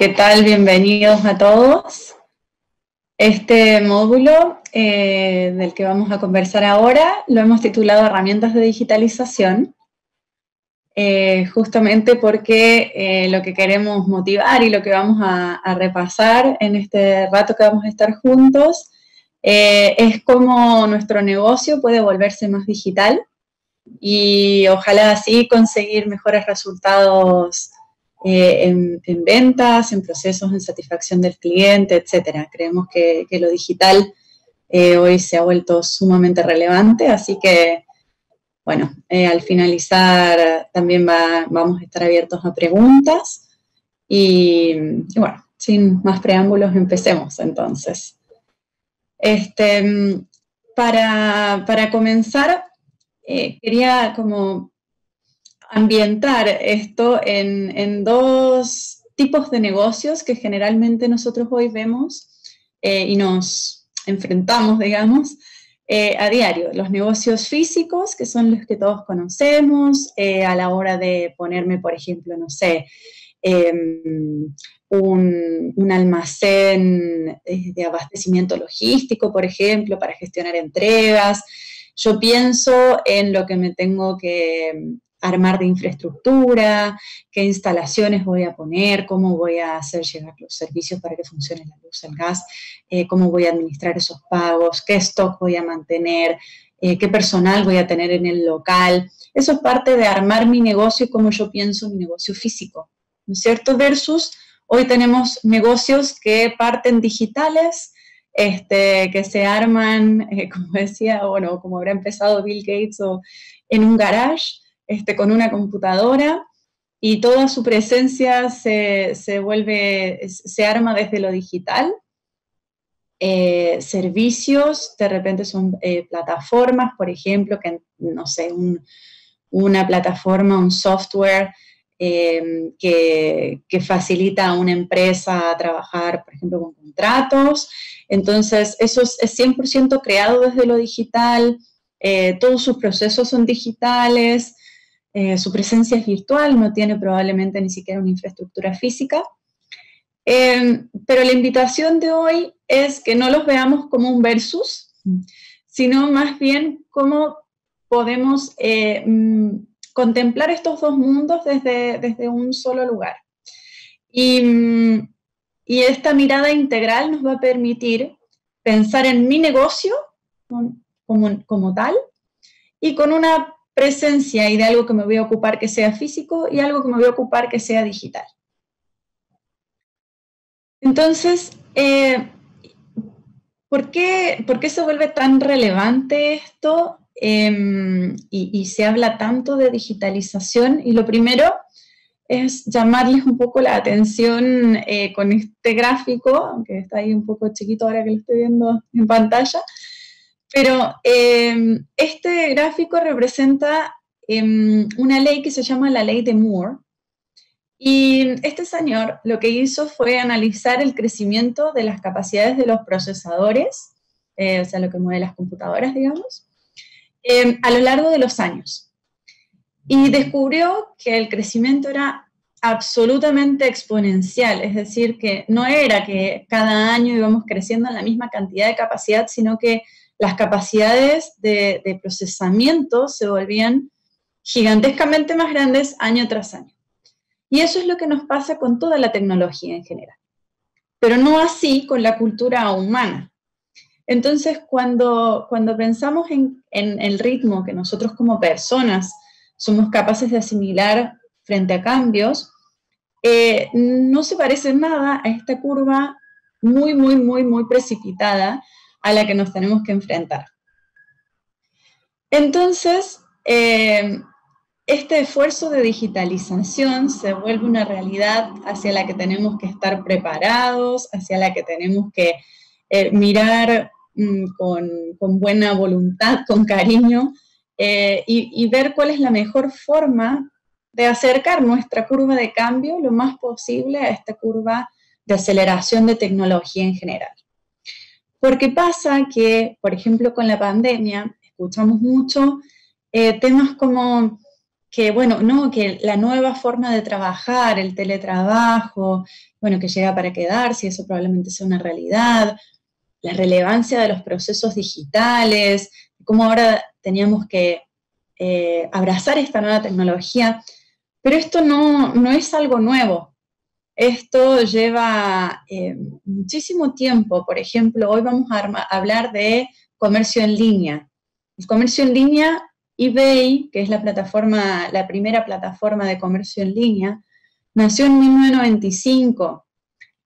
¿Qué tal? Bienvenidos a todos. Este módulo del que vamos a conversar ahora lo hemos titulado Herramientas de Digitalización, justamente porque lo que queremos motivar y lo que vamos a repasar en este rato que vamos a estar juntos es cómo nuestro negocio puede volverse más digital y ojalá así conseguir mejores resultados en ventas, en procesos, en satisfacción del cliente, etcétera. Creemos que lo digital hoy se ha vuelto sumamente relevante, así que, bueno, al finalizar también vamos a estar abiertos a preguntas y bueno, sin más preámbulos, empecemos entonces. Para comenzar, quería como ambientar esto en dos tipos de negocios que generalmente nosotros hoy vemos y nos enfrentamos, digamos, a diario. Los negocios físicos, que son los que todos conocemos, a la hora de ponerme, por ejemplo, no sé, un almacén de abastecimiento logístico, por ejemplo, para gestionar entregas. Yo pienso en lo que me tengo que armar de infraestructura, qué instalaciones voy a poner, cómo voy a hacer llegar los servicios para que funcione la luz, el gas, cómo voy a administrar esos pagos, qué stock voy a mantener, qué personal voy a tener en el local. Eso es parte de armar mi negocio y cómo yo pienso mi negocio físico, ¿no es cierto? Versus hoy tenemos negocios que parten digitales, que se arman, como decía, bueno, como habrá empezado Bill Gates, o en un garage, con una computadora, y toda su presencia se arma desde lo digital. Servicios, de repente son plataformas, por ejemplo, que, no sé, una plataforma, un software que facilita a una empresa a trabajar, por ejemplo, con contratos. Entonces, eso es 100% creado desde lo digital, todos sus procesos son digitales, su presencia es virtual, no tiene probablemente ni siquiera una infraestructura física. Pero la invitación de hoy es que no los veamos como un versus, sino más bien cómo podemos contemplar estos dos mundos desde un solo lugar. Y esta mirada integral nos va a permitir pensar en mi negocio como tal y con una presencia y de algo que me voy a ocupar que sea físico y algo que me voy a ocupar que sea digital. Entonces, ¿por qué se vuelve tan relevante esto y se habla tanto de digitalización? Y lo primero es llamarles un poco la atención con este gráfico, aunque está ahí un poco chiquito ahora que lo estoy viendo en pantalla, pero este gráfico representa una ley que se llama la ley de Moore. Y este señor lo que hizo fue analizar el crecimiento de las capacidades de los procesadores, o sea, lo que mueve las computadoras, digamos, a lo largo de los años. Y descubrió que el crecimiento era absolutamente exponencial, es decir, que no era que cada año íbamos creciendo en la misma cantidad de capacidad, sino que las capacidades de procesamiento se volvían gigantescamente más grandes año tras año. Y eso es lo que nos pasa con toda la tecnología en general, pero no así con la cultura humana. Entonces, cuando pensamos en el ritmo que nosotros como personas somos capaces de asimilar frente a cambios, no se parece nada a esta curva muy precipitada a la que nos tenemos que enfrentar. Entonces, este esfuerzo de digitalización se vuelve una realidad hacia la que tenemos que estar preparados, hacia la que tenemos que mirar con buena voluntad, con cariño, y ver cuál es la mejor forma de acercar nuestra curva de cambio lo más posible a esta curva de aceleración de tecnología en general. Porque pasa que, por ejemplo, con la pandemia, escuchamos mucho temas como bueno, no, que la nueva forma de trabajar, el teletrabajo, bueno, que llega para quedarse, y eso probablemente sea una realidad, la relevancia de los procesos digitales, cómo ahora teníamos que abrazar esta nueva tecnología, pero esto no es algo nuevo. Esto lleva muchísimo tiempo. Por ejemplo, hoy vamos a hablar de comercio en línea. El comercio en línea, eBay, que es la primera plataforma de comercio en línea, nació en 1995.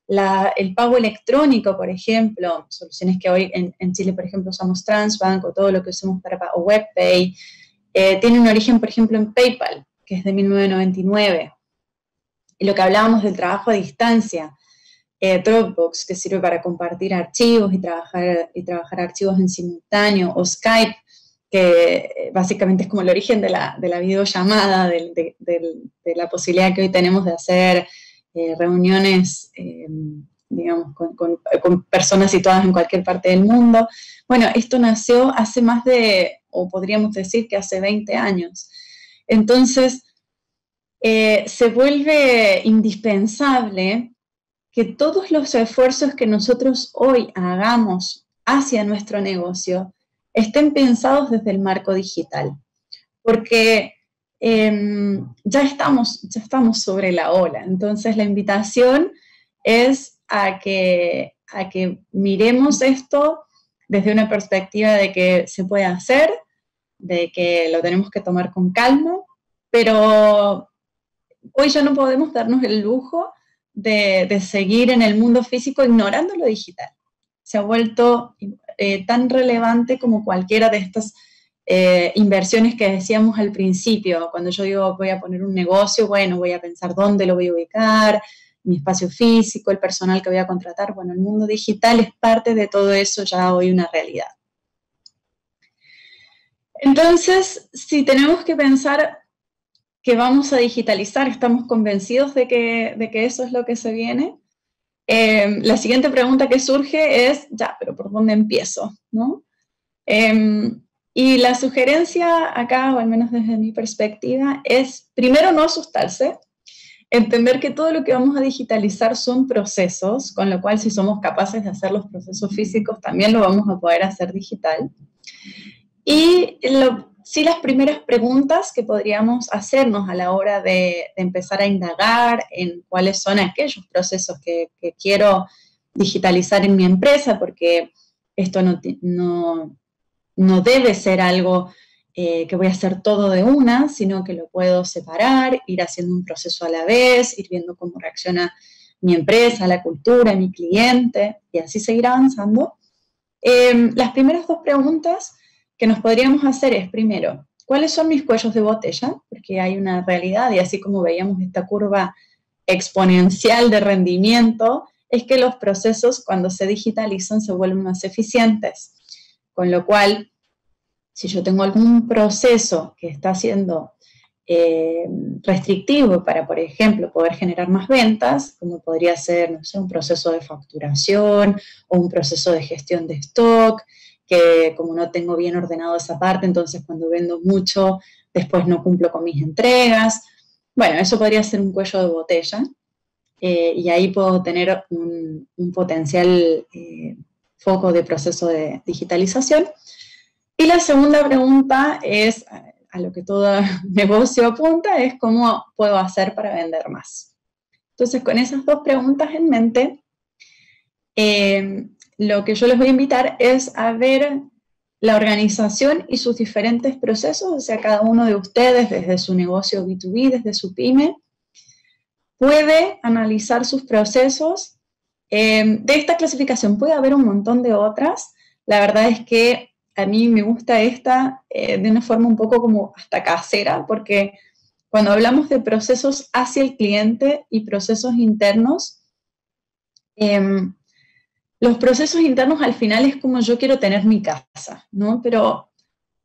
El pago electrónico, por ejemplo, soluciones que hoy en Chile, por ejemplo, usamos Transbank o todo lo que usamos para pago, WebPay, tiene un origen, por ejemplo, en PayPal, que es de 1999. Y lo que hablábamos del trabajo a distancia, Dropbox, que sirve para compartir archivos y trabajar archivos en simultáneo, o Skype, que básicamente es como el origen de la videollamada, de la posibilidad que hoy tenemos de hacer reuniones, digamos, con personas situadas en cualquier parte del mundo. Bueno, esto nació hace más o podríamos decir que hace 20 años. Entonces, se vuelve indispensable que todos los esfuerzos que nosotros hoy hagamos hacia nuestro negocio estén pensados desde el marco digital, porque ya estamos sobre la ola. Entonces la invitación es a que miremos esto desde una perspectiva de que se puede hacer, de que lo tenemos que tomar con calma, pero hoy ya no podemos darnos el lujo de seguir en el mundo físico ignorando lo digital. Se ha vuelto tan relevante como cualquiera de estas inversiones que decíamos al principio. Cuando yo digo voy a poner un negocio, bueno, voy a pensar dónde lo voy a ubicar, mi espacio físico, el personal que voy a contratar. Bueno, el mundo digital es parte de todo eso ya hoy una realidad. Entonces, si tenemos que pensar que vamos a digitalizar, estamos convencidos de que eso es lo que se viene, la siguiente pregunta que surge es, ya, pero ¿por dónde empiezo? ¿No? Y la sugerencia acá, o al menos desde mi perspectiva, es primero no asustarse, entender que todo lo que vamos a digitalizar son procesos, con lo cual si somos capaces de hacer los procesos físicos, también lo vamos a poder hacer digital. Y sí, las primeras preguntas que podríamos hacernos a la hora de empezar a indagar en cuáles son aquellos procesos que quiero digitalizar en mi empresa, porque esto no debe ser algo que voy a hacer todo de una, sino que lo puedo separar, ir haciendo un proceso a la vez, ir viendo cómo reacciona mi empresa, la cultura, mi cliente, y así seguir avanzando. Las primeras dos preguntas que nos podríamos hacer es, primero, ¿cuáles son mis cuellos de botella? Porque hay una realidad, y así como veíamos esta curva exponencial de rendimiento, es que los procesos cuando se digitalizan se vuelven más eficientes. Con lo cual, si yo tengo algún proceso que está siendo restrictivo para, por ejemplo, poder generar más ventas, como podría ser, no sé, un proceso de facturación o un proceso de gestión de stock, que como no tengo bien ordenado esa parte, entonces cuando vendo mucho, después no cumplo con mis entregas. Bueno, eso podría ser un cuello de botella, y ahí puedo tener un potencial foco de proceso de digitalización. Y la segunda pregunta es, a lo que todo negocio apunta, es cómo puedo hacer para vender más. Entonces, con esas dos preguntas en mente, lo que yo les voy a invitar es a ver la organización y sus diferentes procesos, o sea, cada uno de ustedes desde su negocio B2B, desde su pyme, puede analizar sus procesos. De esta clasificación puede haber un montón de otras. La verdad es que a mí me gusta esta de una forma un poco como hasta casera, porque cuando hablamos de procesos hacia el cliente y procesos internos, los procesos internos al final es como yo quiero tener mi casa, ¿no? Pero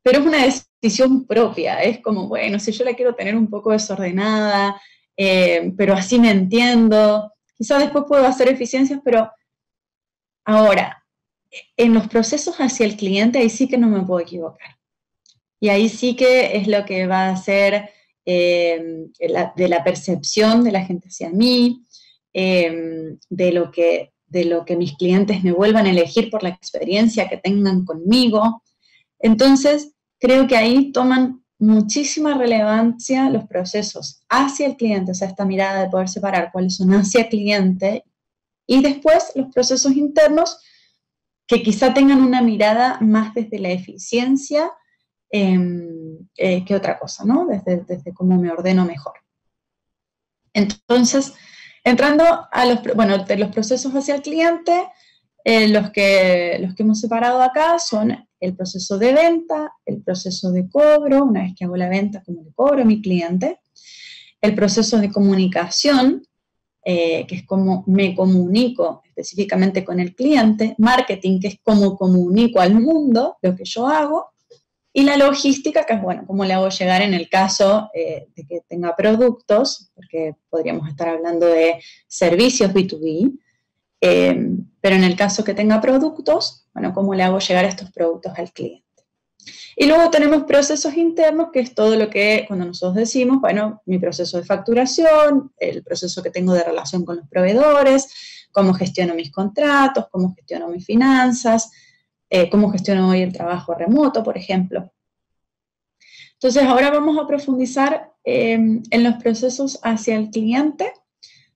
es una decisión propia, es como, bueno, si yo la quiero tener un poco desordenada, pero así me entiendo, quizás después puedo hacer eficiencias, pero ahora, en los procesos hacia el cliente, ahí sí que no me puedo equivocar. Y ahí sí que es lo que va a ser de la percepción de la gente hacia mí, de lo que mis clientes me vuelvan a elegir por la experiencia que tengan conmigo. Entonces, creo que ahí toman muchísima relevancia los procesos hacia el cliente, o sea, esta mirada de poder separar cuáles son hacia el cliente, y después los procesos internos que quizá tengan una mirada más desde la eficiencia que otra cosa, ¿no? Desde cómo me ordeno mejor. Entonces, entrando a de los procesos hacia el cliente, los que hemos separado acá son el proceso de venta, el proceso de cobro, una vez que hago la venta, cómo le cobro a mi cliente, el proceso de comunicación, que es cómo me comunico específicamente con el cliente, marketing, que es cómo comunico al mundo lo que yo hago, y la logística, que es, bueno, cómo le hago llegar en el caso de que tenga productos, porque podríamos estar hablando de servicios B2B, pero en el caso que tenga productos, bueno, cómo le hago llegar estos productos al cliente. Y luego tenemos procesos internos, que es todo lo que, cuando nosotros decimos, bueno, mi proceso de facturación, el proceso que tengo de relación con los proveedores, cómo gestiono mis contratos, cómo gestiono mis finanzas, cómo gestiono hoy el trabajo remoto, por ejemplo. Entonces, ahora vamos a profundizar en los procesos hacia el cliente,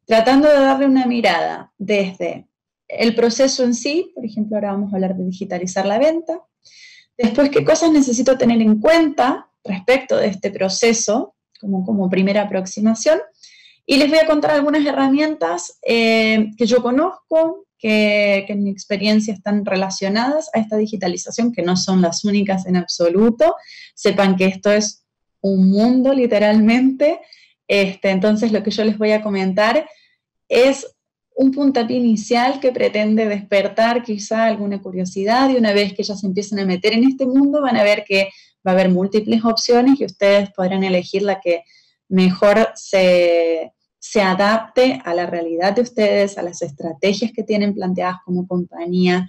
tratando de darle una mirada desde el proceso en sí, por ejemplo, ahora vamos a hablar de digitalizar la venta. Después, ¿qué cosas necesito tener en cuenta respecto de este proceso como primera aproximación? Y les voy a contar algunas herramientas que yo conozco, que en mi experiencia están relacionadas a esta digitalización, que no son las únicas en absoluto. Sepan que esto es un mundo, literalmente. Entonces, lo que yo les voy a comentar es un puntapié inicial que pretende despertar quizá alguna curiosidad, y una vez que ellos se empiecen a meter en este mundo van a ver que va a haber múltiples opciones y ustedes podrán elegir la que mejor se adapte a la realidad de ustedes, a las estrategias que tienen planteadas como compañía,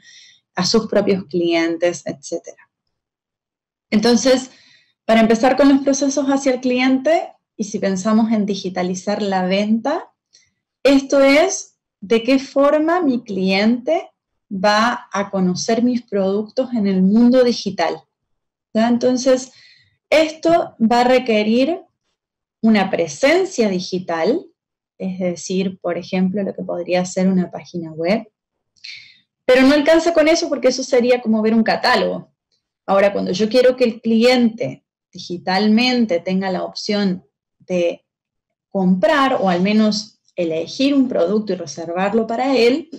a sus propios clientes, etc. Entonces, para empezar con los procesos hacia el cliente, y si pensamos en digitalizar la venta, esto es de qué forma mi cliente va a conocer mis productos en el mundo digital, ¿ya? Entonces, esto va a requerir una presencia digital, es decir, por ejemplo, lo que podría ser una página web, pero no alcanza con eso porque eso sería como ver un catálogo. Ahora, cuando yo quiero que el cliente digitalmente tenga la opción de comprar, o al menos elegir un producto y reservarlo para él,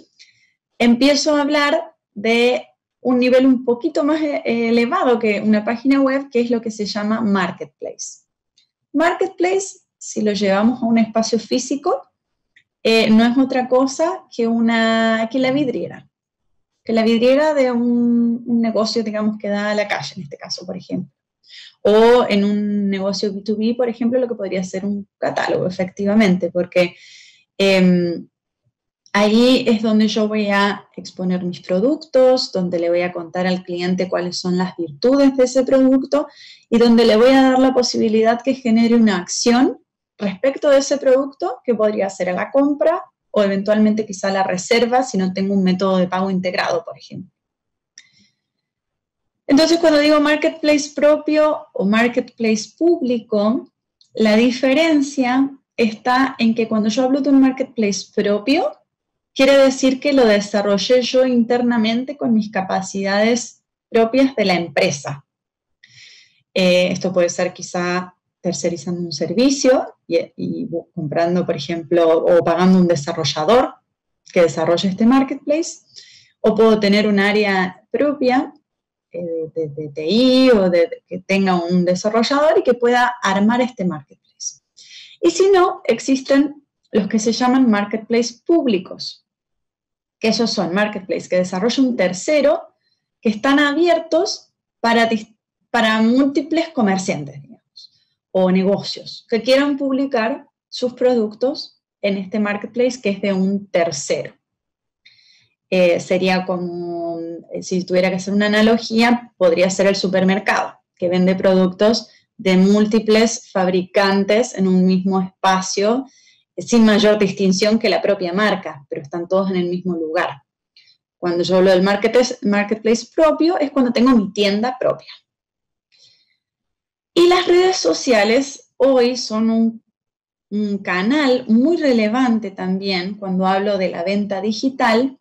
empiezo a hablar de un nivel un poquito más elevado que una página web, que es lo que se llama marketplace. Marketplace, si lo llevamos a un espacio físico, no es otra cosa que la vidriera. Que la vidriera de un negocio, digamos, que da a la calle, en este caso, por ejemplo. O en un negocio B2B, por ejemplo, lo que podría ser un catálogo, efectivamente, porque ahí es donde yo voy a exponer mis productos, donde le voy a contar al cliente cuáles son las virtudes de ese producto y donde le voy a dar la posibilidad que genere una acción respecto de ese producto, que podría ser a la compra o eventualmente quizá la reserva si no tengo un método de pago integrado, por ejemplo. Entonces, cuando digo marketplace propio o marketplace público, la diferencia está en que cuando yo hablo de un marketplace propio, quiere decir que lo desarrollé yo internamente con mis capacidades propias de la empresa. Esto puede ser quizá tercerizando un servicio y comprando, por ejemplo, o pagando un desarrollador que desarrolle este marketplace, o puedo tener un área propia de TI o que tenga un desarrollador y que pueda armar este marketplace. Y si no, existen los que se llaman marketplace públicos, que esos son marketplace que desarrolla un tercero, que están abiertos para múltiples comerciantes, digamos, o negocios que quieran publicar sus productos en este marketplace que es de un tercero. Sería como, si tuviera que hacer una analogía, podría ser el supermercado, que vende productos de múltiples fabricantes en un mismo espacio, sin mayor distinción que la propia marca, pero están todos en el mismo lugar. Cuando yo hablo del marketplace propio, es cuando tengo mi tienda propia. Y las redes sociales hoy son un canal muy relevante también cuando hablo de la venta digital,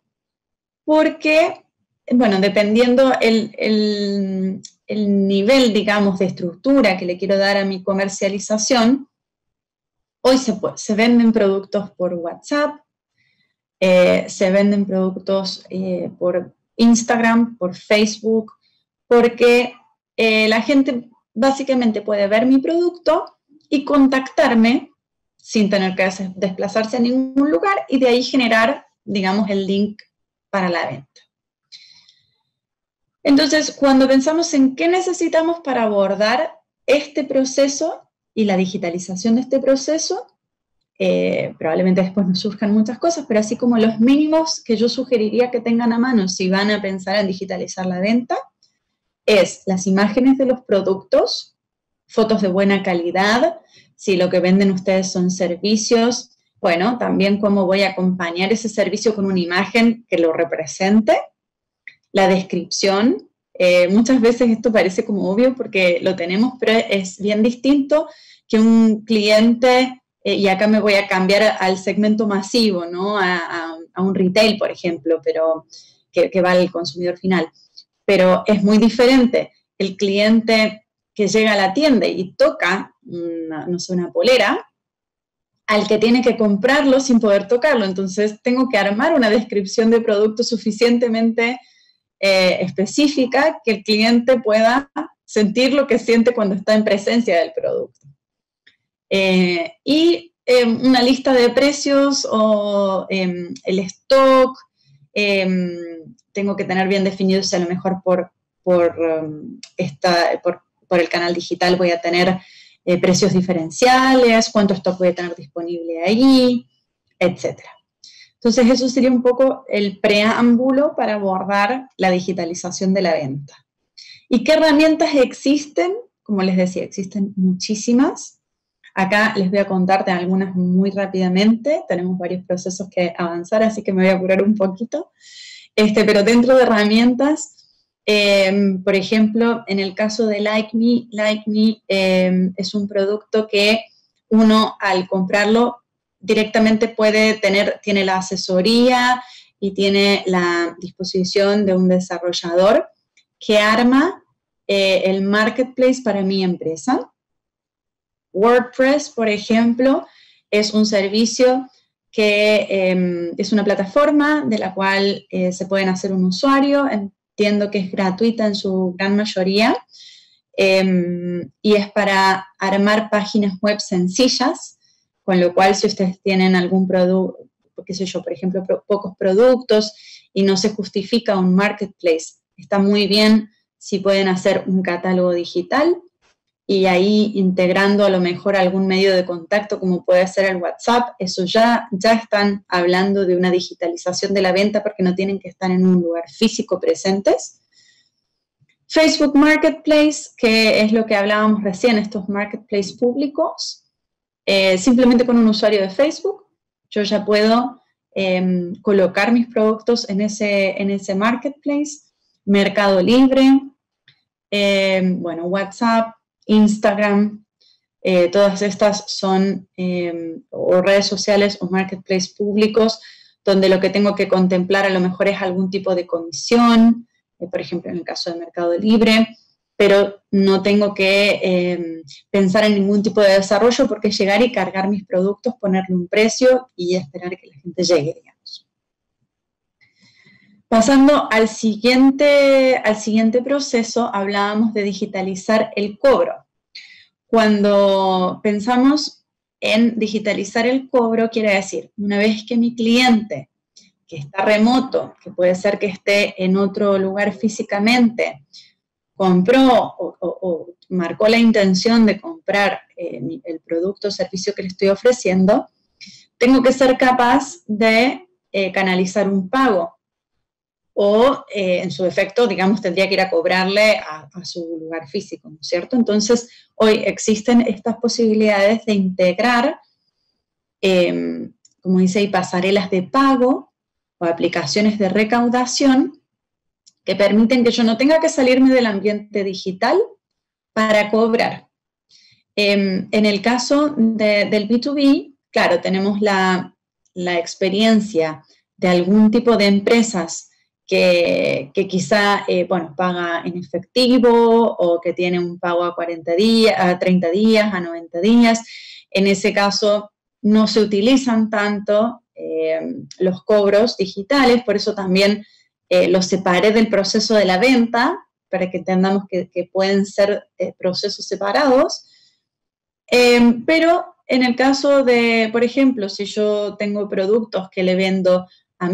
porque, bueno, dependiendo el nivel, digamos, de estructura que le quiero dar a mi comercialización, hoy se venden productos por WhatsApp, se venden productos por Instagram, por Facebook, porque la gente básicamente puede ver mi producto y contactarme sin tener que desplazarse a ningún lugar y de ahí generar, digamos, el link para la venta. Entonces, cuando pensamos en qué necesitamos para abordar este proceso y la digitalización de este proceso, probablemente después nos surjan muchas cosas, pero así como los mínimos que yo sugeriría que tengan a mano si van a pensar en digitalizar la venta, es las imágenes de los productos, fotos de buena calidad, si lo que venden ustedes son servicios, bueno, también cómo voy a acompañar ese servicio con una imagen que lo represente, la descripción. Muchas veces esto parece como obvio porque lo tenemos, pero es bien distinto que un cliente, y acá me voy a cambiar al segmento masivo, ¿no? A un retail, por ejemplo, pero que va al consumidor final. Pero es muy diferente el cliente que llega a la tienda y toca, no sé, una polera, al que tiene que comprarlo sin poder tocarlo. Entonces tengo que armar una descripción de producto suficientemente específica que el cliente pueda sentir lo que siente cuando está en presencia del producto. Una lista de precios o el stock, tengo que tener bien definido si a lo mejor por el canal digital voy a tener precios diferenciales, cuánto stock voy a tener disponible ahí, etc. Entonces, eso sería un poco el preámbulo para abordar la digitalización de la venta. ¿Y qué herramientas existen? Como les decía, existen muchísimas. Acá les voy a contar de algunas muy rápidamente. Tenemos varios procesos que avanzar, así que me voy a apurar un poquito. Pero dentro de herramientas, por ejemplo, en el caso de LikeMe es un producto que uno al comprarlo directamente tiene la asesoría y tiene la disposición de un desarrollador que arma el marketplace para mi empresa. WordPress, por ejemplo, es un servicio que es una plataforma de la cual se pueden hacer un usuario. Entiendo que es gratuita en su gran mayoría y es para armar páginas web sencillas, con lo cual si ustedes tienen algún producto, qué sé yo, por ejemplo, pocos productos y no se justifica un marketplace, está muy bien si pueden hacer un catálogo digital y ahí integrando a lo mejor algún medio de contacto como puede ser el WhatsApp, eso ya están hablando de una digitalización de la venta porque no tienen que estar en un lugar físico presentes. Facebook Marketplace, que es lo que hablábamos recién, estos marketplaces públicos, simplemente con un usuario de Facebook, yo ya puedo colocar mis productos en ese marketplace. Mercado Libre, bueno, WhatsApp, Instagram, todas estas son o redes sociales o marketplaces públicos donde lo que tengo que contemplar a lo mejor es algún tipo de comisión, por ejemplo en el caso de Mercado Libre, pero no tengo que pensar en ningún tipo de desarrollo porque llegar y cargar mis productos, ponerle un precio y esperar que la gente llegue, digamos. Pasando al siguiente proceso, hablábamos de digitalizar el cobro. Cuando pensamos en digitalizar el cobro, quiere decir, una vez que mi cliente, que está remoto, que puede ser que esté en otro lugar físicamente, compró o marcó la intención de comprar el producto o servicio que le estoy ofreciendo, tengo que ser capaz de canalizar un pago. o en su defecto, digamos, tendría que ir a cobrarle a su lugar físico, ¿no es cierto? Entonces, hoy existen estas posibilidades de integrar, como dice ahí, pasarelas de pago o aplicaciones de recaudación que permiten que yo no tenga que salirme del ambiente digital para cobrar. En el caso del B2B, claro, tenemos la experiencia de algún tipo de empresas que quizá, bueno, paga en efectivo o que tiene un pago a 40 días, a 30 días, a 90 días. En ese caso no se utilizan tanto los cobros digitales, por eso también los separé del proceso de la venta, para que entendamos que pueden ser procesos separados. Pero en el caso de, por ejemplo, si yo tengo productos que le vendo a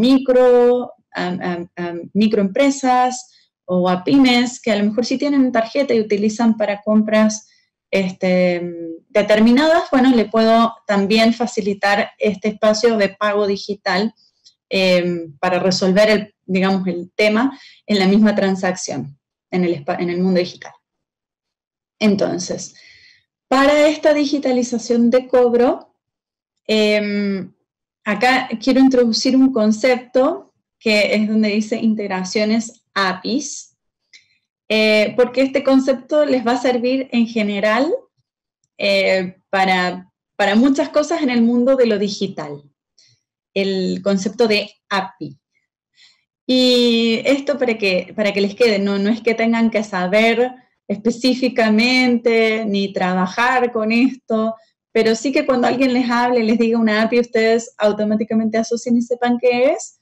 microempresas o a pymes, que a lo mejor sí tienen tarjeta y utilizan para compras determinadas, bueno, le puedo también facilitar este espacio de pago digital para resolver, digamos, el tema en la misma transacción, en el mundo digital. Entonces, para esta digitalización de cobro, acá quiero introducir un concepto que es donde dice integraciones APIs, porque este concepto les va a servir en general para muchas cosas en el mundo de lo digital. El concepto de API. Y esto para que les quede, no es que tengan que saber específicamente ni trabajar con esto, pero sí que cuando alguien les hable, les diga una API, ustedes automáticamente asocien y sepan qué es.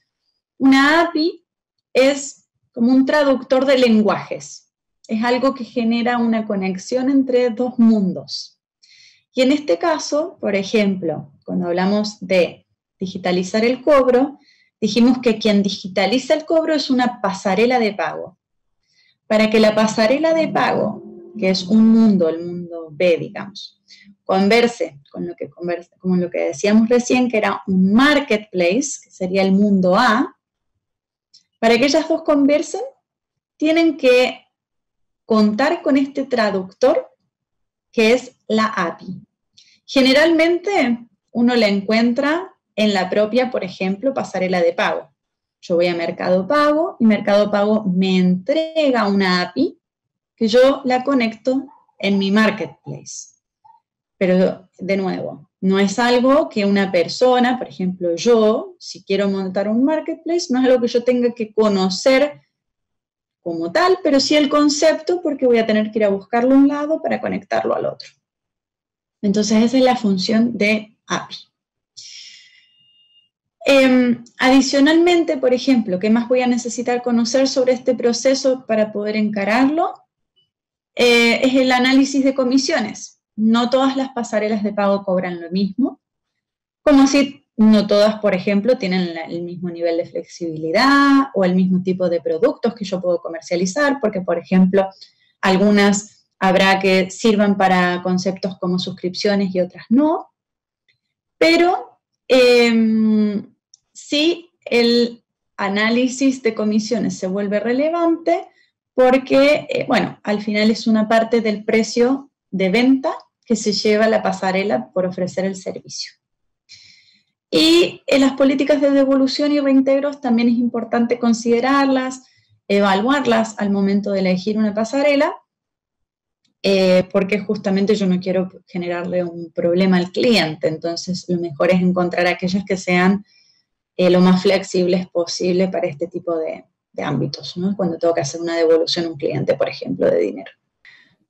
Una API es como un traductor de lenguajes. Es algo que genera una conexión entre dos mundos. Y en este caso, por ejemplo, cuando hablamos de digitalizar el cobro, dijimos que quien digitaliza el cobro es una pasarela de pago. Para que la pasarela de pago, que es un mundo, el mundo B, digamos, converse con lo que decíamos recién, que era un marketplace, que sería el mundo A, para que ellas dos conversen, tienen que contar con este traductor, que es la API. Generalmente uno la encuentra en la propia, por ejemplo, pasarela de pago. Yo voy a Mercado Pago y Mercado Pago me entrega una API que yo la conecto en mi marketplace. Pero, de nuevo, no es algo que una persona, por ejemplo yo, si quiero montar un marketplace, no es algo que yo tenga que conocer como tal, pero sí el concepto, porque voy a tener que ir a buscarlo a un lado para conectarlo al otro. Entonces esa es la función de API. Adicionalmente, por ejemplo, ¿qué más voy a necesitar conocer sobre este proceso para poder encararlo? Es el análisis de comisiones. No todas las pasarelas de pago cobran lo mismo, como si no todas, por ejemplo, tienen el mismo nivel de flexibilidad o el mismo tipo de productos que yo puedo comercializar, porque, por ejemplo, algunas habrá que sirvan para conceptos como suscripciones y otras no, pero sí el análisis de comisiones se vuelve relevante porque, bueno, al final es una parte del precio de venta que se lleva la pasarela por ofrecer el servicio. Y en las políticas de devolución y reintegros también es importante considerarlas, evaluarlas al momento de elegir una pasarela, porque justamente yo no quiero generarle un problema al cliente, entonces lo mejor es encontrar aquellas que sean lo más flexibles posible para este tipo de ámbitos, ¿no? Cuando tengo que hacer una devolución a un cliente, por ejemplo, de dinero.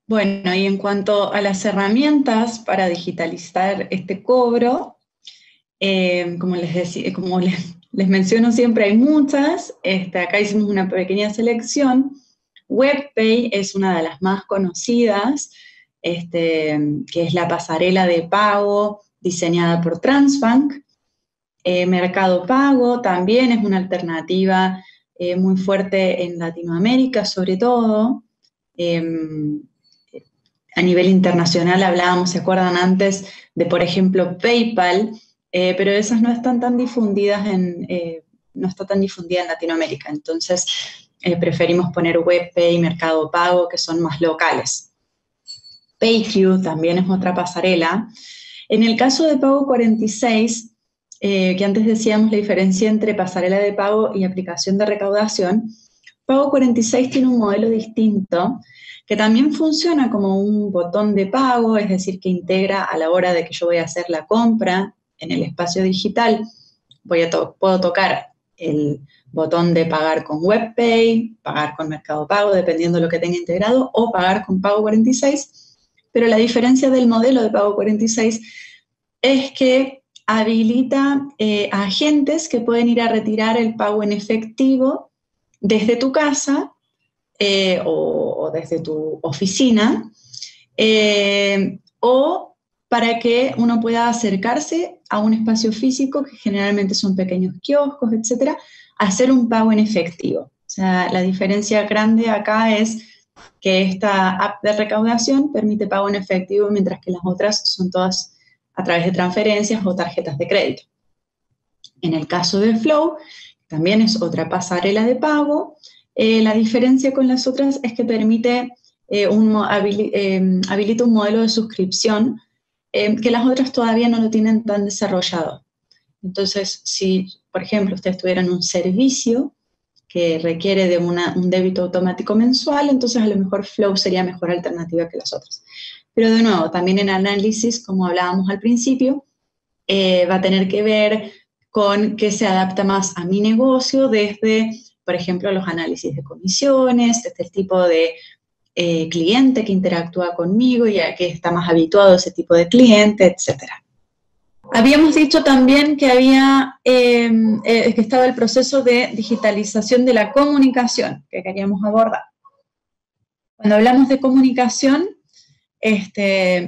Bueno, y en cuanto a las herramientas para digitalizar este cobro, como les menciono siempre, hay muchas. Acá hicimos una pequeña selección. WebPay es una de las más conocidas, que es la pasarela de pago diseñada por Transbank. Mercado Pago también es una alternativa muy fuerte en Latinoamérica, sobre todo. A nivel internacional hablábamos, ¿se acuerdan antes de, por ejemplo, PayPal? Pero esas no están tan difundidas no está tan difundida en Latinoamérica, entonces preferimos poner WebPay, Mercado Pago, que son más locales. PayQ también es otra pasarela. En el caso de Pago 46, que antes decíamos la diferencia entre pasarela de pago y aplicación de recaudación, Pago 46 tiene un modelo distinto, que también funciona como un botón de pago, es decir, que integra a la hora de que yo voy a hacer la compra en el espacio digital, puedo tocar el botón de pagar con WebPay, pagar con Mercado Pago, dependiendo de lo que tenga integrado, o pagar con Pago 46, pero la diferencia del modelo de Pago 46 es que habilita a agentes que pueden ir a retirar el pago en efectivo desde tu casa o desde tu oficina, o para que uno pueda acercarse a un espacio físico, que generalmente son pequeños kioscos, etcétera, a hacer un pago en efectivo. O sea, la diferencia grande acá es que esta app de recaudación permite pago en efectivo, mientras que las otras son todas a través de transferencias o tarjetas de crédito. En el caso de Flow, también es otra pasarela de pago. La diferencia con las otras es que permite, habilita un modelo de suscripción que las otras todavía no lo tienen tan desarrollado. Entonces, si, por ejemplo, ustedes tuvieran un servicio que requiere de un débito automático mensual, entonces a lo mejor Flow sería mejor alternativa que las otras. Pero de nuevo, también en análisis, como hablábamos al principio, va a tener que ver con qué se adapta más a mi negocio, desde, por ejemplo, los análisis de comisiones, desde el tipo de cliente que interactúa conmigo y a qué está más habituado ese tipo de cliente, etc. Habíamos dicho también que que estaba el proceso de digitalización de la comunicación que queríamos abordar. Cuando hablamos de comunicación,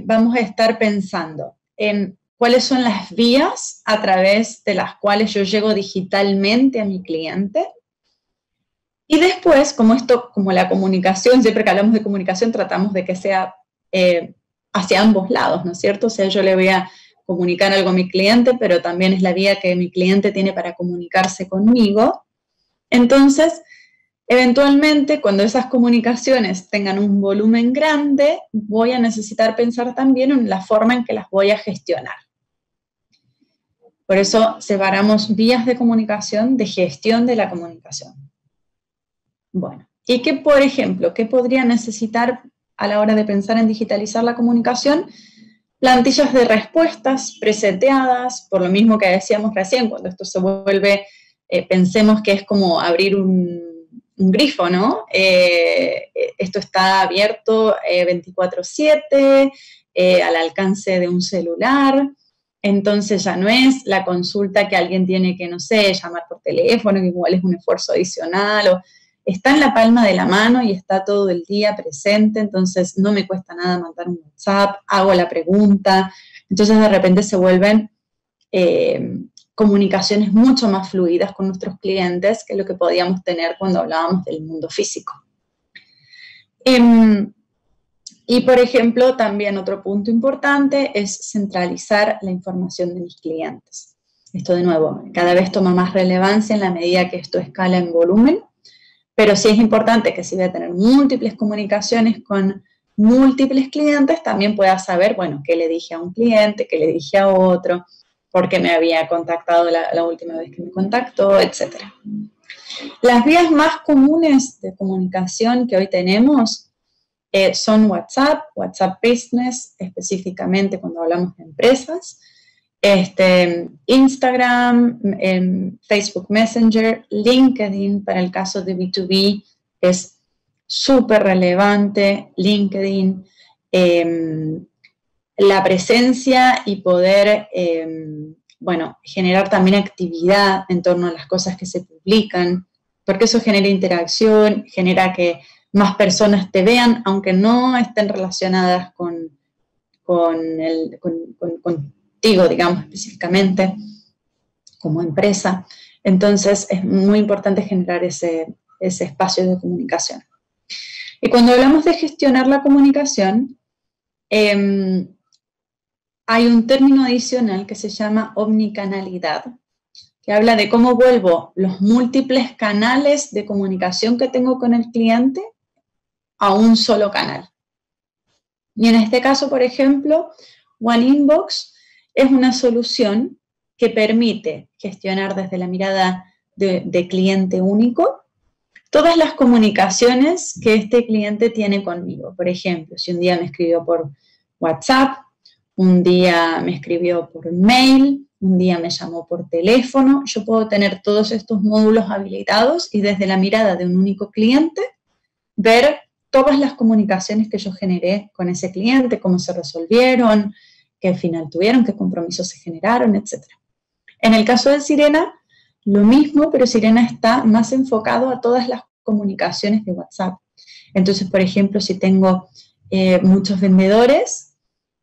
vamos a estar pensando en cuáles son las vías a través de las cuales yo llego digitalmente a mi cliente. Y después, como la comunicación, siempre que hablamos de comunicación tratamos de que sea hacia ambos lados, ¿no es cierto? O sea, yo le voy a comunicar algo a mi cliente, pero también es la vía que mi cliente tiene para comunicarse conmigo. Entonces, eventualmente, cuando esas comunicaciones tengan un volumen grande, voy a necesitar pensar también en la forma en que las voy a gestionar. Por eso separamos vías de comunicación de gestión de la comunicación. Bueno, y qué, por ejemplo, qué podría necesitar a la hora de pensar en digitalizar la comunicación? Plantillas de respuestas preseteadas, por lo mismo que decíamos recién, cuando esto se vuelve, pensemos que es como abrir un grifo, ¿no? Esto está abierto 24/7, al alcance de un celular, entonces ya no es la consulta que alguien tiene que, no sé, llamar por teléfono, que igual es un esfuerzo adicional, o está en la palma de la mano y está todo el día presente, entonces no me cuesta nada mandar un WhatsApp, hago la pregunta, entonces de repente se vuelven comunicaciones mucho más fluidas con nuestros clientes que lo que podíamos tener cuando hablábamos del mundo físico. Y, por ejemplo, también otro punto importante es centralizar la información de mis clientes. Esto, de nuevo, cada vez toma más relevancia en la medida que esto escala en volumen, pero sí es importante que si voy a tener múltiples comunicaciones con múltiples clientes, también pueda saber, bueno, qué le dije a un cliente, qué le dije a otro, por qué me había contactado la última vez que me contactó, etc. Las vías más comunes de comunicación que hoy tenemos son WhatsApp, WhatsApp Business, específicamente cuando hablamos de empresas, Instagram, Facebook Messenger, LinkedIn para el caso de B2B es súper relevante, LinkedIn, la presencia y poder, bueno, generar también actividad en torno a las cosas que se publican, porque eso genera interacción, genera que más personas te vean, aunque no estén relacionadas contigo, digamos, específicamente, como empresa. Entonces, es muy importante generar ese espacio de comunicación. Y cuando hablamos de gestionar la comunicación, hay un término adicional que se llama omnicanalidad, que habla de cómo vuelvo los múltiples canales de comunicación que tengo con el cliente a un solo canal. Y en este caso, por ejemplo, One Inbox es una solución que permite gestionar desde la mirada de cliente único todas las comunicaciones que este cliente tiene conmigo. Por ejemplo, si un día me escribió por WhatsApp, un día me escribió por mail, un día me llamó por teléfono, yo puedo tener todos estos módulos habilitados y desde la mirada de un único cliente ver todas las comunicaciones que yo generé con ese cliente, cómo se resolvieron, qué final tuvieron, qué compromisos se generaron, etc. En el caso de Sirena, lo mismo, pero Sirena está más enfocado a todas las comunicaciones de WhatsApp. Entonces, por ejemplo, si tengo muchos vendedores,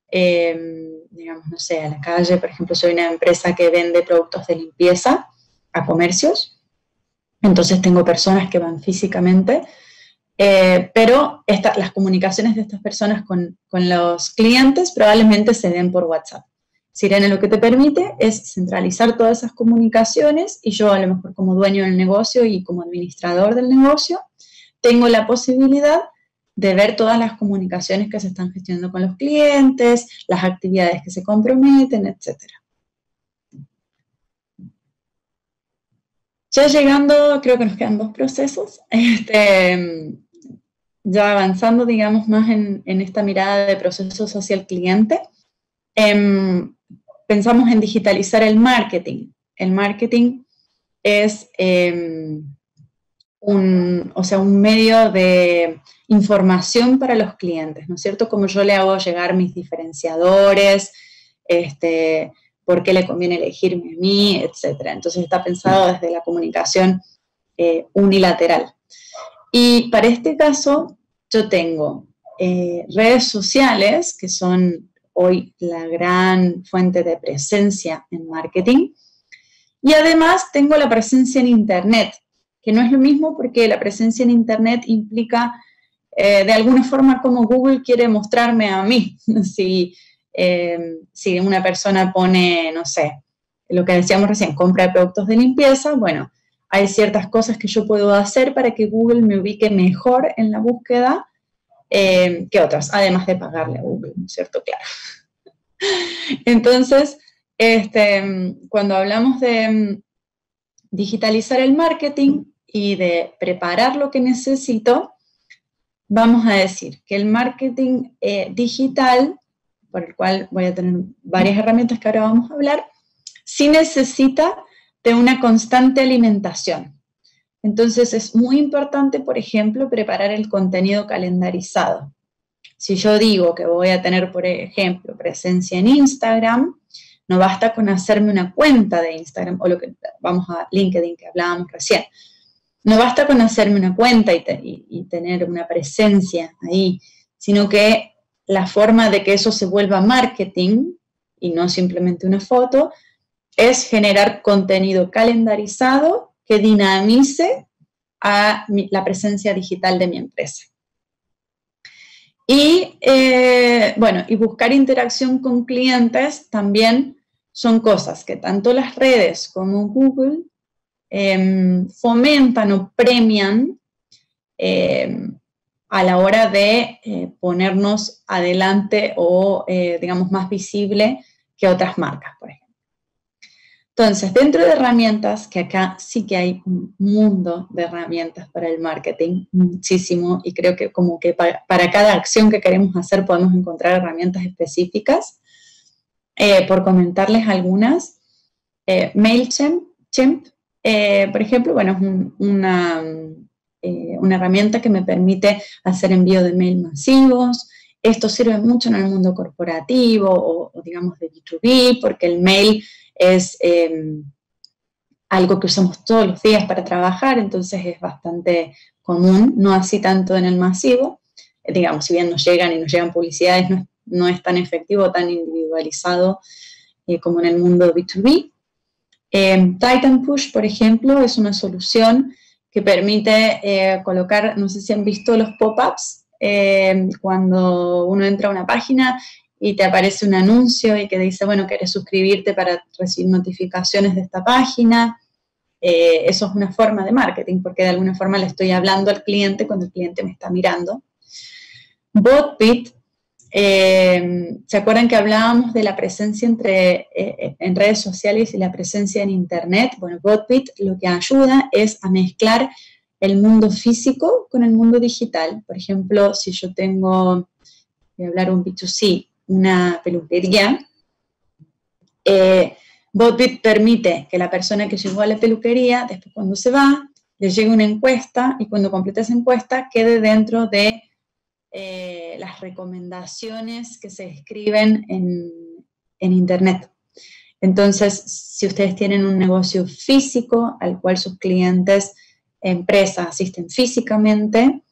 digamos, no sé, a la calle, por ejemplo, soy una empresa que vende productos de limpieza a comercios, entonces tengo personas que van físicamente, pero las comunicaciones de estas personas con los clientes probablemente se den por WhatsApp. Sirena lo que te permite es centralizar todas esas comunicaciones y yo a lo mejor como dueño del negocio y como administrador del negocio tengo la posibilidad de ver todas las comunicaciones que se están gestionando con los clientes, las actividades que se comprometen, etc. Ya llegando, creo que nos quedan 2 procesos, ya avanzando, digamos, más en esta mirada de procesos hacia el cliente, pensamos en digitalizar el marketing. El marketing es un medio de información para los clientes, ¿no es cierto? Como yo le hago llegar mis diferenciadores, por qué le conviene elegirme a mí, etc. Entonces está pensado desde la comunicación unilateral. Y para este caso yo tengo redes sociales, que son hoy la gran fuente de presencia en marketing, y además tengo la presencia en Internet, que no es lo mismo porque la presencia en Internet implica de alguna forma cómo Google quiere mostrarme a mí. Si una persona pone, no sé, lo que decíamos recién, compra de productos de limpieza, bueno, hay ciertas cosas que yo puedo hacer para que Google me ubique mejor en la búsqueda que otras, además de pagarle a Google, ¿no es cierto? Claro. Entonces, cuando hablamos de digitalizar el marketing y de preparar lo que necesito, vamos a decir que el marketing digital, por el cual voy a tener varias herramientas que ahora vamos a hablar, sí necesita de una constante alimentación. Entonces es muy importante, por ejemplo, preparar el contenido calendarizado. Si yo digo que voy a tener, por ejemplo, presencia en Instagram, no basta con hacerme una cuenta de Instagram, o lo que vamos a LinkedIn que hablábamos recién. No basta con hacerme una cuenta y tener una presencia ahí, sino que la forma de que eso se vuelva marketing, y no simplemente una foto, es generar contenido calendarizado que dinamice a la presencia digital de mi empresa. Y, y buscar interacción con clientes también son cosas que tanto las redes como Google fomentan o premian a la hora de ponernos adelante o, digamos, más visible que otras marcas, por ejemplo. Entonces, dentro de herramientas, que acá sí que hay un mundo de herramientas para el marketing, muchísimo, y creo que como que para cada acción que queremos hacer podemos encontrar herramientas específicas. Por comentarles algunas, MailChimp, por ejemplo, bueno, es una herramienta que me permite hacer envío de mail masivos. Esto sirve mucho en el mundo corporativo o digamos de B2B, porque el mail es algo que usamos todos los días para trabajar, entonces es bastante común, no así tanto en el masivo. Digamos, si bien nos llegan publicidades, no es tan efectivo, tan individualizado como en el mundo B2B. Titanpush, por ejemplo, es una solución que permite colocar, no sé si han visto los pop-ups, cuando uno entra a una página y te aparece un anuncio y que dice, bueno, ¿quieres suscribirte para recibir notificaciones de esta página? Eso es una forma de marketing, porque de alguna forma le estoy hablando al cliente cuando el cliente me está mirando. BotBit, ¿se acuerdan que hablábamos de la presencia en redes sociales y la presencia en Internet? Bueno, BotBit lo que ayuda es a mezclar el mundo físico con el mundo digital. Por ejemplo, si yo tengo, voy a hablar un B2C, una peluquería, BotBit permite que la persona que llegó a la peluquería, después cuando se va, le llegue una encuesta y cuando complete esa encuesta quede dentro de las recomendaciones que se escriben en Internet. Entonces, si ustedes tienen un negocio físico al cual sus clientes, empresas, asisten físicamente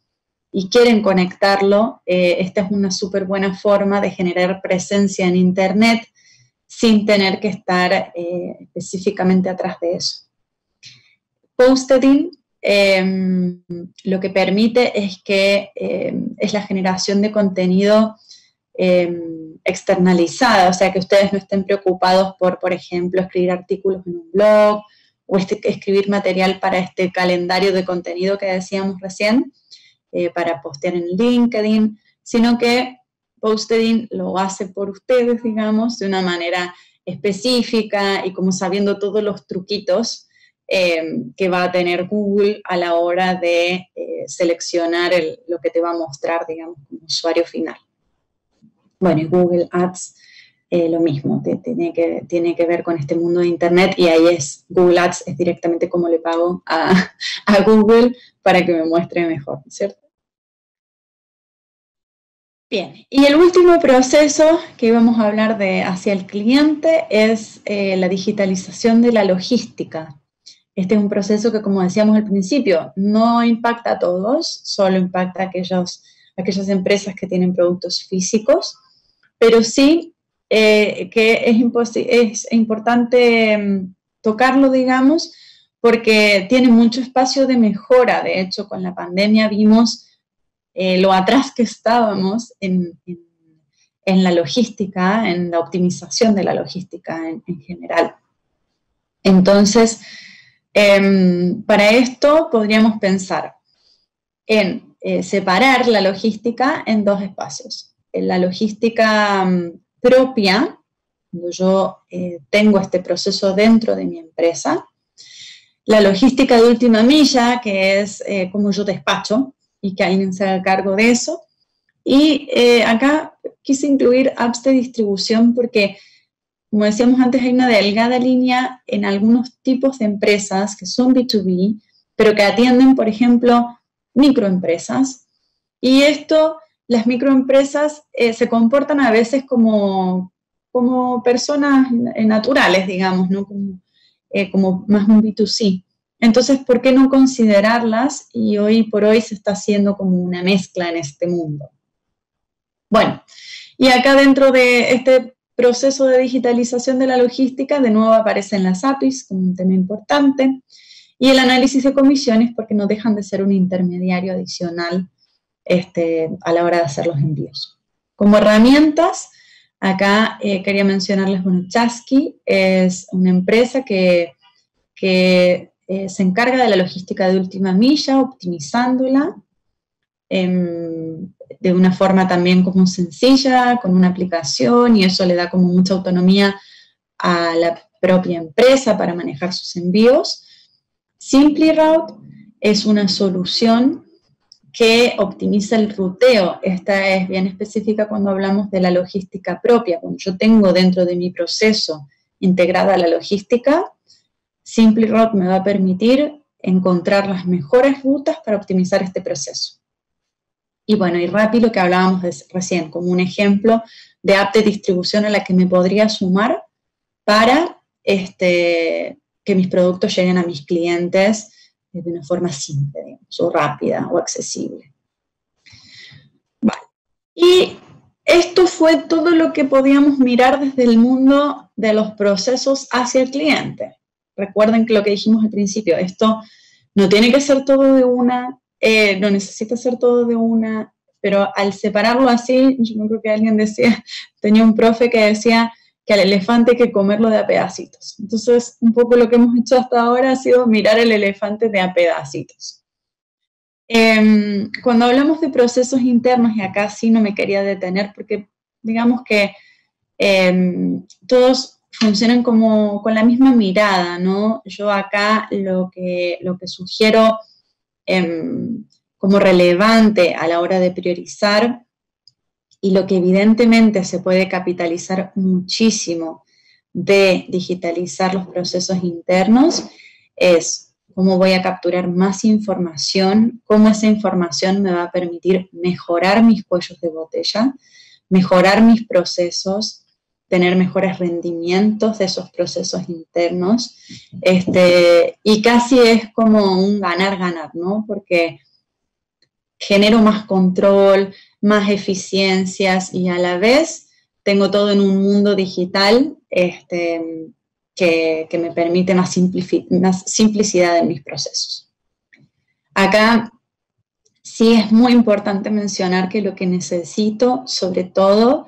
y quieren conectarlo, esta es una súper buena forma de generar presencia en Internet sin tener que estar específicamente atrás de eso. Postedin lo que permite es que es la generación de contenido externalizada, o sea, que ustedes no estén preocupados por ejemplo, escribir artículos en un blog o escribir material para este calendario de contenido que decíamos recién, para postear en LinkedIn, sino que Postedin lo hace por ustedes, digamos, de una manera específica y como sabiendo todos los truquitos que va a tener Google a la hora de seleccionar lo que te va a mostrar, digamos, como usuario final. Bueno, y Google Ads, lo mismo, tiene que ver con este mundo de Internet y ahí Google Ads es directamente como le pago a Google para que me muestre mejor, ¿cierto? Bien, y el último proceso que íbamos a hablar de hacia el cliente es la digitalización de la logística. Este es un proceso que, como decíamos al principio, no impacta a todos, solo impacta a aquellas empresas que tienen productos físicos, pero sí que es importante tocarlo, digamos, porque tiene mucho espacio de mejora. De hecho, con la pandemia vimos lo atrás que estábamos en la logística, en la optimización de la logística en general. Entonces, para esto podríamos pensar en separar la logística en dos espacios. La logística propia, cuando yo tengo este proceso dentro de mi empresa. La logística de última milla, que es como yo despacho, y que alguien se haga cargo de eso. Y acá quise incluir apps de distribución porque, como decíamos antes, hay una delgada línea en algunos tipos de empresas que son B2B, pero que atienden, por ejemplo, microempresas. Y las microempresas se comportan a veces como personas naturales, digamos, ¿no? Como más un B2C. Entonces, ¿por qué no considerarlas? Y hoy por hoy se está haciendo como una mezcla en este mundo. Bueno, y acá dentro de este proceso de digitalización de la logística, de nuevo aparecen las APIs como un tema importante, y el análisis de comisiones porque no dejan de ser un intermediario adicional a la hora de hacer los envíos. Como herramientas, acá quería mencionarles, bueno, Chasqui es una empresa que se encarga de la logística de última milla, optimizándola de una forma también como sencilla, con una aplicación, y eso le da como mucha autonomía a la propia empresa para manejar sus envíos. SimplyRoute es una solución que optimiza el ruteo. Esta es bien específica cuando hablamos de la logística propia. Cuando yo tengo dentro de mi proceso integrada la logística, SimplyRoute me va a permitir encontrar las mejores rutas para optimizar este proceso. Y bueno, y Rappi, lo que hablábamos recién, como un ejemplo de app de distribución a la que me podría sumar para que mis productos lleguen a mis clientes de una forma simple, digamos, o rápida o accesible. Vale. Y esto fue todo lo que podíamos mirar desde el mundo de los procesos hacia el cliente. Recuerden que lo que dijimos al principio, esto no tiene que ser todo de una, no necesita ser todo de una, pero al separarlo así, yo creo que alguien decía, tenía un profe que decía que al elefante hay que comerlo de a pedacitos. Entonces, un poco lo que hemos hecho hasta ahora ha sido mirar el elefante de a pedacitos. Cuando hablamos de procesos internos, y acá sí no me quería detener, porque digamos que todos funcionan como con la misma mirada, ¿no? Yo acá lo que sugiero como relevante a la hora de priorizar, y lo que evidentemente se puede capitalizar muchísimo de digitalizar los procesos internos, es cómo voy a capturar más información, cómo esa información me va a permitir mejorar mis cuellos de botella, mejorar mis procesos, tener mejores rendimientos de esos procesos internos, y casi es como un ganar-ganar, ¿no? Porque genero más control, más eficiencias y a la vez tengo todo en un mundo digital que me permite más simplicidad en mis procesos. Acá sí es muy importante mencionar que lo que necesito, sobre todo,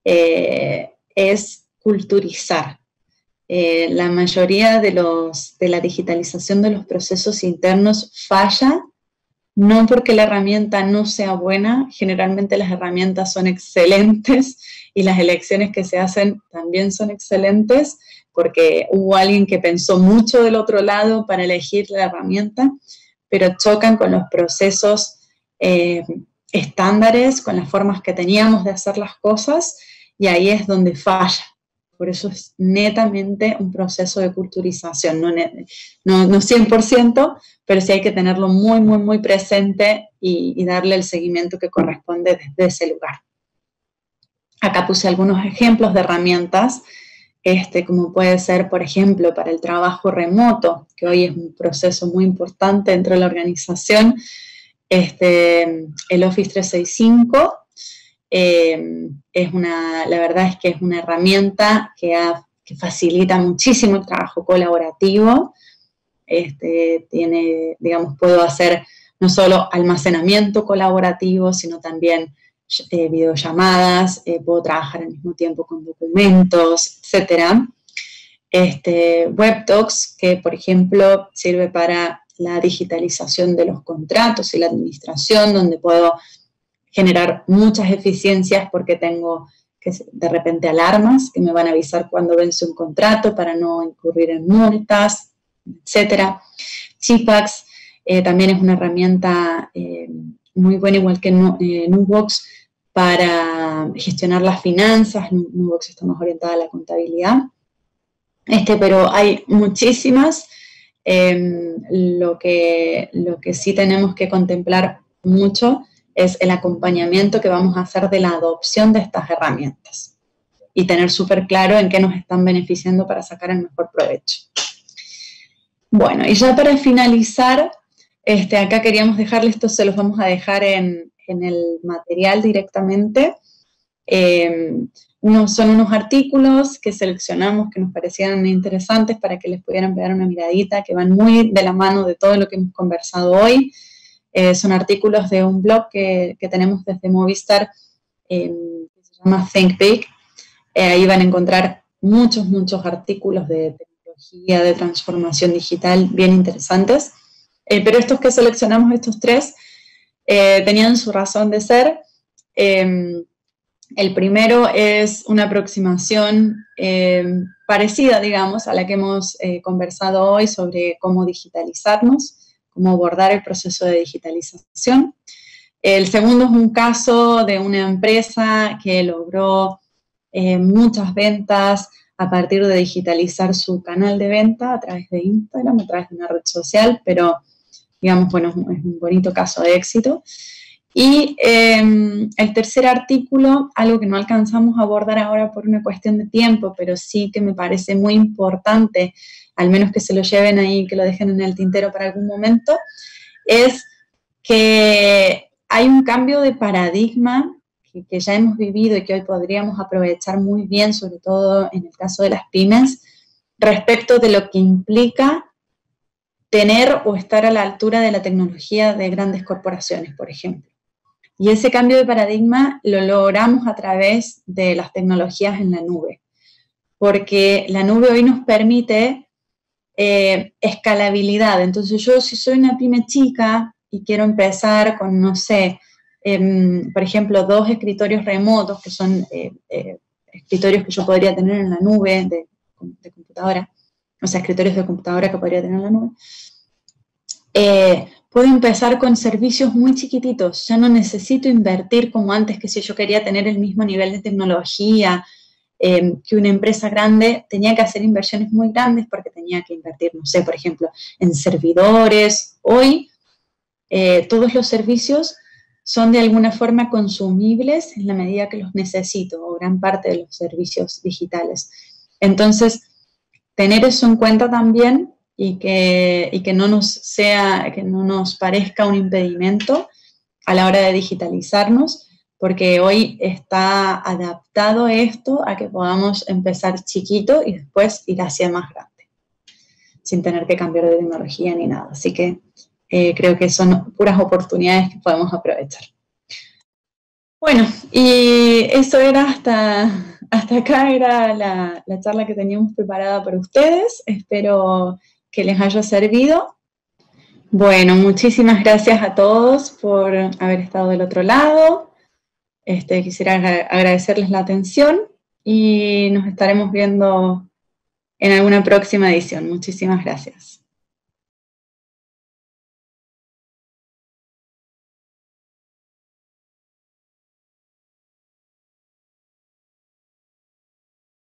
es culturizar. La mayoría de la digitalización de los procesos internos falla, no porque la herramienta no sea buena, generalmente las herramientas son excelentes y las elecciones que se hacen también son excelentes, porque hubo alguien que pensó mucho del otro lado para elegir la herramienta, pero chocan con los procesos estándares, con las formas que teníamos de hacer las cosas, y ahí es donde falla. Por eso es netamente un proceso de culturización, no 100%, pero sí hay que tenerlo muy, muy, muy presente y darle el seguimiento que corresponde desde ese lugar. Acá puse algunos ejemplos de herramientas, como puede ser, por ejemplo, para el trabajo remoto, que hoy es un proceso muy importante dentro de la organización, el Office 365, la verdad es que es una herramienta que facilita muchísimo el trabajo colaborativo. Puedo hacer no solo almacenamiento colaborativo, sino también videollamadas, puedo trabajar al mismo tiempo con documentos, etc. WebDocs, que por ejemplo sirve para la digitalización de los contratos y la administración, donde puedo generar muchas eficiencias porque tengo de repente alarmas que me van a avisar cuando vence un contrato para no incurrir en multas, etc. Chipax también es una herramienta muy buena, igual que Nubox, para gestionar las finanzas. Nubox está más orientada a la contabilidad. Pero hay muchísimas. Lo que sí tenemos que contemplar mucho es el acompañamiento que vamos a hacer de la adopción de estas herramientas y tener súper claro en qué nos están beneficiando para sacar el mejor provecho. Bueno, y ya para finalizar, acá queríamos dejarle esto, se los vamos a dejar en el material directamente. Son unos artículos que seleccionamos que nos parecían interesantes para que les pudieran pegar una miradita, que van muy de la mano de todo lo que hemos conversado hoy. Son artículos de un blog que tenemos desde Movistar, que se llama Think Big. Ahí van a encontrar muchos artículos de tecnología, de transformación digital, bien interesantes. Pero estos que seleccionamos, estos tres, tenían su razón de ser. El primero es una aproximación parecida, digamos, a la que hemos conversado hoy sobre cómo digitalizarnos, cómo abordar el proceso de digitalización. El segundo es un caso de una empresa que logró muchas ventas a partir de digitalizar su canal de venta a través de Instagram, a través de una red social, pero digamos, bueno, es un bonito caso de éxito. Y el tercer artículo, algo que no alcanzamos a abordar ahora por una cuestión de tiempo, pero sí que me parece muy importante, al menos que se lo lleven ahí, que lo dejen en el tintero para algún momento, es que hay un cambio de paradigma que ya hemos vivido y que hoy podríamos aprovechar muy bien, sobre todo en el caso de las pymes, respecto de lo que implica tener o estar a la altura de la tecnología de grandes corporaciones, por ejemplo. Y ese cambio de paradigma lo logramos a través de las tecnologías en la nube, porque la nube hoy nos permite escalabilidad. Entonces yo, si soy una pyme chica y quiero empezar con, no sé, por ejemplo, 2 escritorios remotos, que son escritorios que yo podría tener en la nube de computadora, o sea, escritorios de computadora que podría tener en la nube, puedo empezar con servicios muy chiquititos. Ya no necesito invertir como antes, que si yo quería tener el mismo nivel de tecnología que una empresa grande, tenía que hacer inversiones muy grandes porque tenía que invertir, no sé, por ejemplo, en servidores. Hoy todos los servicios son de alguna forma consumibles en la medida que los necesito, o gran parte de los servicios digitales. Entonces, tener eso en cuenta también y que no nos parezca un impedimento a la hora de digitalizarnos, porque hoy está adaptado esto a que podamos empezar chiquito y después ir hacia más grande, sin tener que cambiar de tecnología ni nada. Así que creo que son puras oportunidades que podemos aprovechar. Bueno, y eso era hasta acá, era la charla que teníamos preparada para ustedes. Espero que les haya servido. Bueno, muchísimas gracias a todos por haber estado del otro lado. Quisiera agradecerles la atención y nos estaremos viendo en alguna próxima edición. Muchísimas gracias.